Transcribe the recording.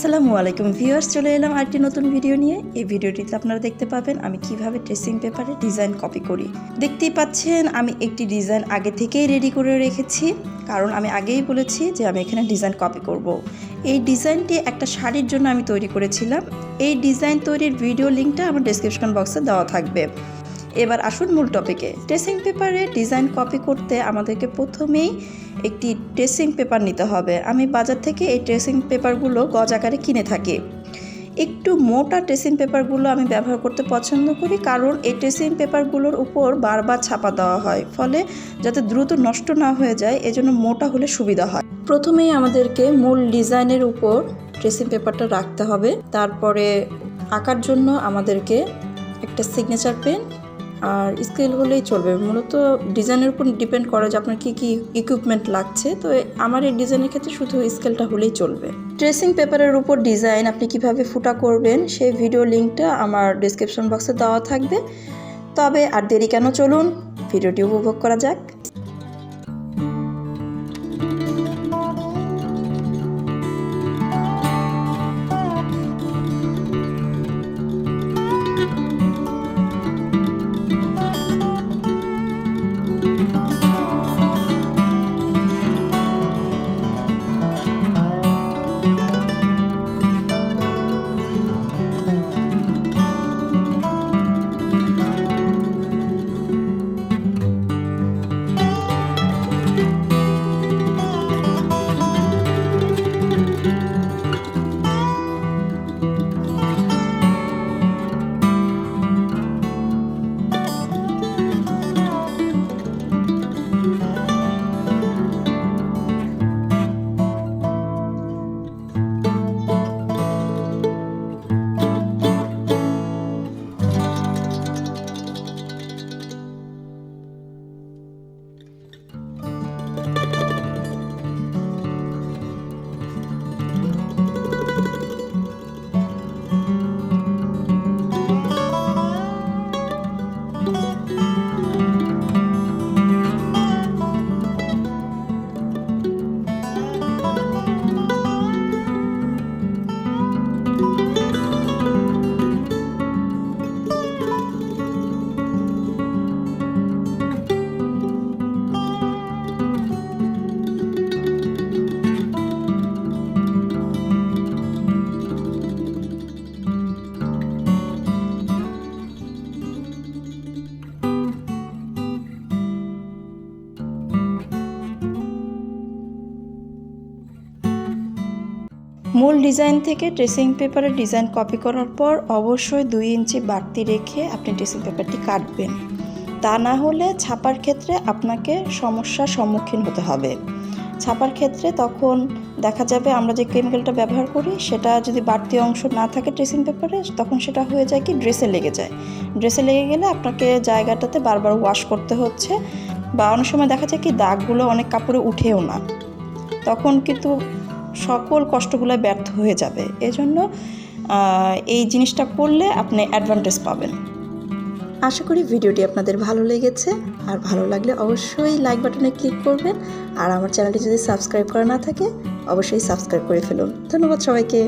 আসসালামু আলাইকুম ভিউয়ার্স, চলে এলাম আরেকটি নতুন ভিডিও নিয়ে। এই ভিডিওটিতে আপনারা দেখতে পাবেন আমি কিভাবে ট্রেসিং পেপারে ডিজাইন কপি করি। দেখতেই পাচ্ছেন আমি একটি ডিজাইন আগে থেকেই রেডি করে রেখেছি, কারণ আমি আগেই বলেছি যে আমি এখানে ডিজাইন কপি করব। এই ডিজাইনটি একটা শাড়ির জন্য আমি তৈরি করেছিলাম। এই ডিজাইন তৈরির ভিডিও লিঙ্কটা আমার ডেসক্রিপশন বক্সে দেওয়া থাকবে। এবার আসুন মূল টপিকে। ট্রেসিং পেপারে ডিজাইন কপি করতে আমাদেরকে প্রথমেই একটি ট্রেসিং পেপার নিতে হবে। আমি বাজার থেকে এই ট্রেসিং পেপারগুলো গজ আকারে কিনে থাকি। একটু মোটা ট্রেসিং পেপারগুলো আমি ব্যবহার করতে পছন্দ করি, কারণ এই ট্রেসিং পেপারগুলোর উপর বারবার ছাপা দেওয়া হয়, ফলে যাতে দ্রুত নষ্ট না হয়ে যায় এজন্য মোটা হলে সুবিধা হয়। প্রথমেই আমাদেরকে মূল ডিজাইনের উপর ট্রেসিং পেপারটা রাখতে হবে। তারপরে আঁকার জন্য আমাদেরকে একটা সিগনেচার পেন আর স্কেল হলেই চলবে। মূলত ডিজাইনের উপর ডিপেন্ড করে যে আপনার কী কী ইকুইপমেন্ট লাগছে। তো আমার এই ডিজাইনের ক্ষেত্রে শুধু স্কেলটা হলেই চলবে। ট্রেসিং পেপারের উপর ডিজাইন আপনি কিভাবে ফুটা করবেন সেই ভিডিও লিঙ্কটা আমার ডেসক্রিপশন বক্সে দেওয়া থাকবে। তবে আর দেরি কেন, চলুন ভিডিওটি উপভোগ করা যাক। মূল ডিজাইন থেকে ট্রেসিং পেপারের ডিজাইন কপি করার পর অবশ্যই 2 ইঞ্চি বাড়তি রেখে আপনি ট্রেসিং পেপারটি কাটবেন। তা না হলে ছাপার ক্ষেত্রে আপনাকে সমস্যার সম্মুখীন হতে হবে। ছাপার ক্ষেত্রে তখন দেখা যাবে আমরা যে কেমিক্যালটা ব্যবহার করি সেটা যদি বাড়তি অংশ না থাকে ট্রেসিং পেপারে, তখন সেটা হয়ে যায় কি ড্রেসে লেগে যায়। ড্রেসে লেগে গেলে আপনাকে জায়গাটাতে বারবার ওয়াশ করতে হচ্ছে, বা অনেক সময় দেখা যায় কি দাগগুলো অনেক কাপড়ে উঠেও না, তখন কিন্তু সকল কষ্টগুলো ব্যর্থ হয়ে যাবে। এজন্য এই জিনিসটা করলে আপনি অ্যাডভান্টেজ পাবেন। আশা করি ভিডিওটি আপনাদের ভালো লেগেছে, আর ভালো লাগলে অবশ্যই লাইক বাটনে ক্লিক করবেন, আর আমার চ্যানেলটি যদি সাবস্ক্রাইব করা না থাকে অবশ্যই সাবস্ক্রাইব করে ফেলুন। ধন্যবাদ সবাইকে।